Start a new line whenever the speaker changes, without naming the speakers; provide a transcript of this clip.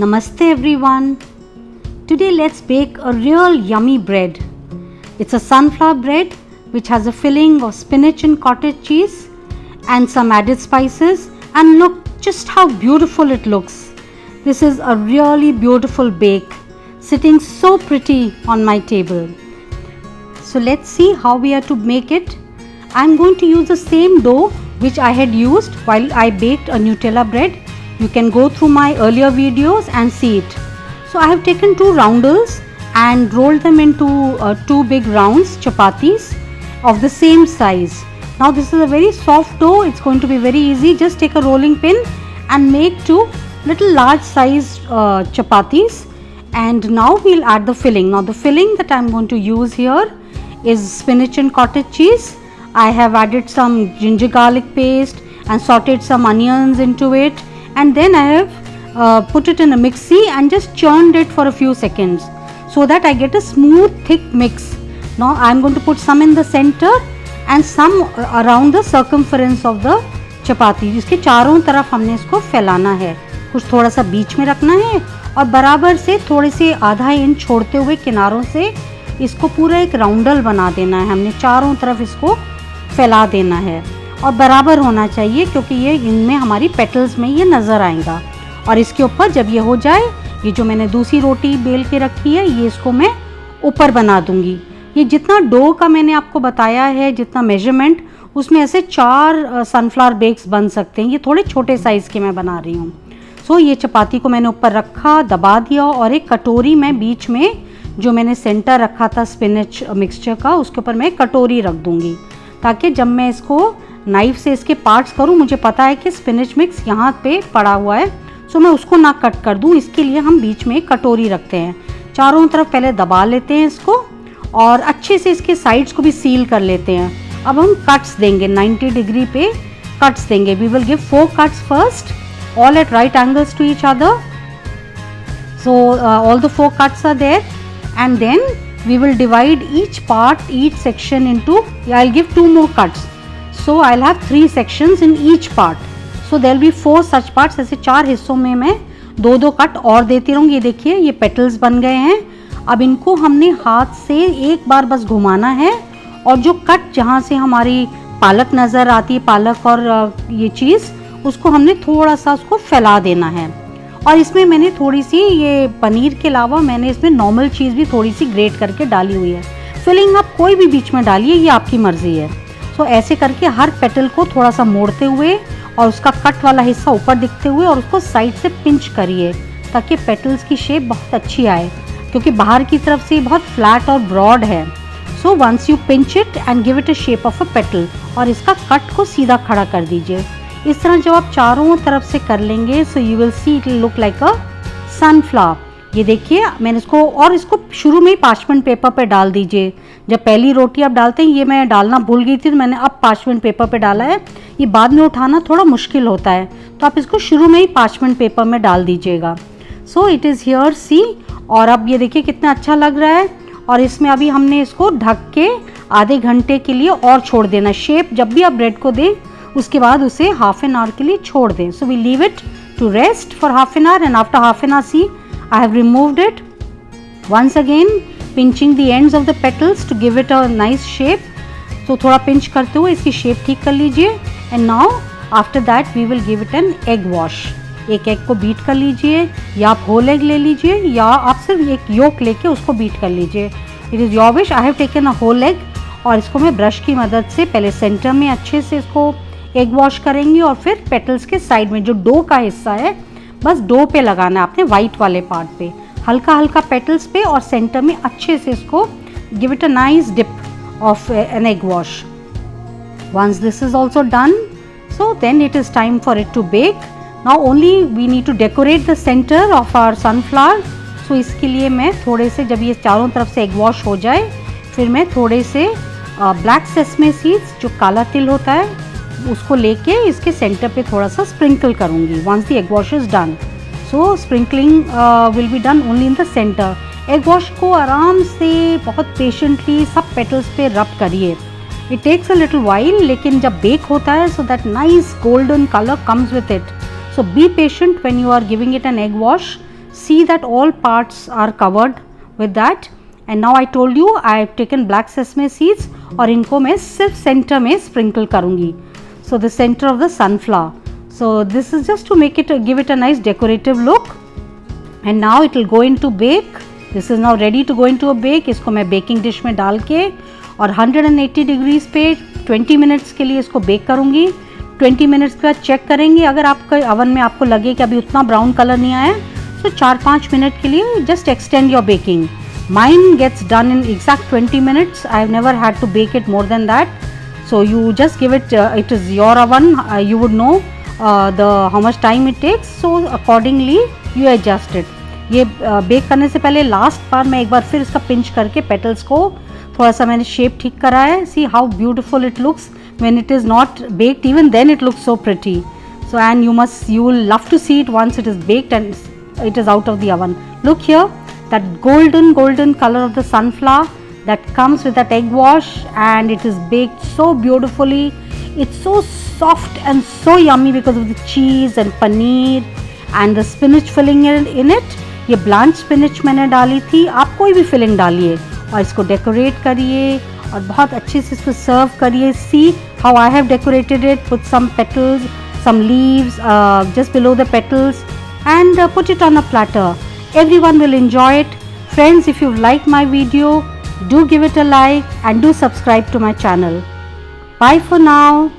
Namaste everyone. Today let's bake a real yummy bread. It's a sunflower bread which has a filling of spinach and cottage cheese and some added spices, and look just how beautiful it looks. This is a really beautiful bake sitting so pretty on my table. So let's see how we are to make it. I'm going to use the same dough which I had used while I baked a Nutella bread. You can go through my earlier videos and see it. So I have taken 2 roundels and rolled them into 2 big rounds, chapatis of the same size. Now this is a very soft dough, it's going to be very easy. Just take a rolling pin and make 2 little large size chapatis, and now we'll add the filling. Now the filling that I'm going to use here is spinach and cottage cheese. I have added some ginger garlic paste and sauteed some onions into it, and then I have put it in a mixie and just churned it for a few seconds so that I get a smooth thick mix. Now I am going to put some in the center and some around the circumference of the चपाती, जिसके चारों तरफ हमने इसको फैलाना है. कुछ थोड़ा सा बीच में रखना है और बराबर से थोड़े से आधा इंच छोड़ते हुए किनारों से इसको पूरा एक राउंडल बना देना है. हमने चारों तरफ इसको फैला देना है और बराबर होना चाहिए, क्योंकि ये इनमें हमारी पेटल्स में ये नज़र आएगा. और इसके ऊपर जब ये हो जाए, ये जो मैंने दूसरी रोटी बेल के रखी है, ये इसको मैं ऊपर बना दूंगी. ये जितना डो का मैंने आपको बताया है, जितना मेजरमेंट, उसमें ऐसे 4 सनफ्लावर बेक्स बन सकते हैं. ये थोड़े छोटे साइज़ के मैं बना रही हूँ. सो ये चपाती को मैंने ऊपर रखा, दबा दिया, और एक कटोरी में बीच में जो मैंने सेंटर रखा था स्पिनच मिक्सचर का, उसके ऊपर मैं कटोरी रख दूँगी, ताकि जब मैं इसको नाइफ से इसके पार्ट्स करूँ, मुझे पता है कि स्पिनच मिक्स यहाँ पे पड़ा हुआ है, सो मैं उसको ना कट कर दूँ. इसके लिए हम बीच में एक कटोरी रखते हैं. चारों तरफ पहले दबा लेते हैं इसको और अच्छे से इसके साइड्स को भी सील कर लेते हैं. अब हम कट्स देंगे, 90 डिग्री पे कट्स देंगे. We will give 4 cuts first, all at right angles to each other. So all the 4 cuts are there, and then we will divide each part, each section into, I'll give 2 more cuts, so I'll have 3 sections in each part. So there will be 4 such parts. ऐसे 4 हिस्सों में मैं 2-2 cut और देती रहूँगी. ये देखिए, ये पेटल्स बन गए हैं. अब इनको हमने हाथ से एक बार बस घुमाना है, और जो कट जहाँ से हमारी पालक नज़र आती है, पालक और ये चीज़, उसको हमने थोड़ा सा उसको फैला देना है. और इसमें मैंने थोड़ी सी, ये पनीर के अलावा मैंने इसमें नॉर्मल चीज़ भी थोड़ी सी ग्रेट करके डाली हुई है. फिलिंग आप कोई भी बीच में डालिए, ये आपकी मर्ज़ी है. सो ऐसे करके हर पेटल को थोड़ा सा मोड़ते हुए और उसका कट वाला हिस्सा ऊपर दिखते हुए, और उसको साइड से पिंच करिए ताकि पेटल्स की शेप बहुत अच्छी आए, क्योंकि बाहर की तरफ से बहुत फ्लैट और ब्रॉड है. So once you pinch it and give it a shape of a petal, और इसका कट को सीधा खड़ा कर दीजिए. इस तरह जब आप चारों तरफ से कर लेंगे, so you will see it look like a sunflower. ये देखिए, मैंने इसको, और इसको शुरू में ही पार्चमेंट पेपर पे डाल दीजिए. जब पहली रोटी आप डालते हैं, ये मैं डालना भूल गई थी, तो मैंने अब पार्चमेंट पेपर पे डाला है. ये बाद में उठाना थोड़ा मुश्किल होता है, तो आप इसको शुरू में ही पार्चमेंट पेपर में डाल दीजिएगा. सो इट इज़ हियर, सी. और अब ये देखिए कितना अच्छा लग रहा है. और इसमें अभी हमने इसको ढक के आधे घंटे के लिए और छोड़ देना. शेप जब भी आप ब्रेड को दें, उसके बाद उसे हाफ एन आवर के लिए छोड़ दें. So we leave it to rest for half an hour, and after half an hour, see, I have removed it. Once again pinching the ends of the petals to give it a nice shape. So थोड़ा pinch करते हुए इसकी shape ठीक कर लीजिए. And now after that we will give it an egg wash. एक egg को beat कर लीजिए, या आप whole egg ले लीजिए, या आप सिर्फ एक yolk लेके उसको beat कर लीजिए. It is your wish. I have taken a whole egg, और इसको मैं ब्रश की मदद से पहले सेंटर में अच्छे से इसको एग वॉश करेंगी, और फिर पेटल्स के साइड में जो डो का हिस्सा है, बस डो पे लगाना है आपने, वाइट वाले पार्ट पे हल्का हल्का पेटल्स पे, और सेंटर में अच्छे से इसको give it a nice dip of an egg wash. Once this is also done, so then it is time for it to bake. Now only we need to decorate the centre of our sunflower. So इसके लिए मैं थोड़े से, जब ये चारों तरफ से एग वॉश हो जाए, फिर मैं थोड़े से ब्लैक सेसमे सीड्स, जो काला तिल होता है, उसको लेके इसके सेंटर पे थोड़ा सा स्प्रिंकल करूँगी. Once the egg wash is done, so sprinkling will be done only in the centre. Egg wash को आराम से, बहुत पेशेंटली सब पेटल्स पे रब करिए. It takes a little while, लेकिन जब बेक होता है, so that nice golden colour comes with it. So be patient when you are giving it an egg wash. see that all parts are covered with that. And now I told you I have taken black sesame seeds और इनको मैं सिर्फ centre में sprinkle करूँगी. So the center of the sunflower. So this is just to make it, give it a nice decorative look. And now it will go into bake. This is now ready to go into a bake. इसको मैं baking dish में डाल के और 180 degrees पे 20 minutes के लिए इसको बेक करूँगी. 20 मिनट्स के बाद चेक करेंगे. अगर आपके अवन में आपको लगे कि अभी उतना ब्राउन कलर नहीं आया तो 4-5 मिनट के लिए just extend your baking. Mine gets done in exact 20 minutes. I have never had to bake it more than that. So you just give it, it is your oven, you would know how much time it takes. So accordingly you adjust it. ये bake करने से पहले last बार मैं एक बार फिर इसका pinch करके petals को थोड़ा सा मैंने शेप ठीक करा है. See how beautiful it looks when it is not baked. Even then it looks so pretty. So and you will love to see it once it is baked and it is out of the oven. Look here, that golden color of the sunflower that comes with that egg wash, and it is baked so beautifully. It's so soft and so yummy because of the cheese and paneer and the spinach filling in it. ये blanched spinach मैंने डाली थी. आप कोई भी filling डालिए और इसको decorate करिए और बहुत अच्छे से इसको सर्व करिए. See how I have decorated it. Put some petals, some leaves just below the petals and put it on a platter. Everyone will enjoy it. Friends, if you like my video, do give it a like and do subscribe to my channel. Bye for now.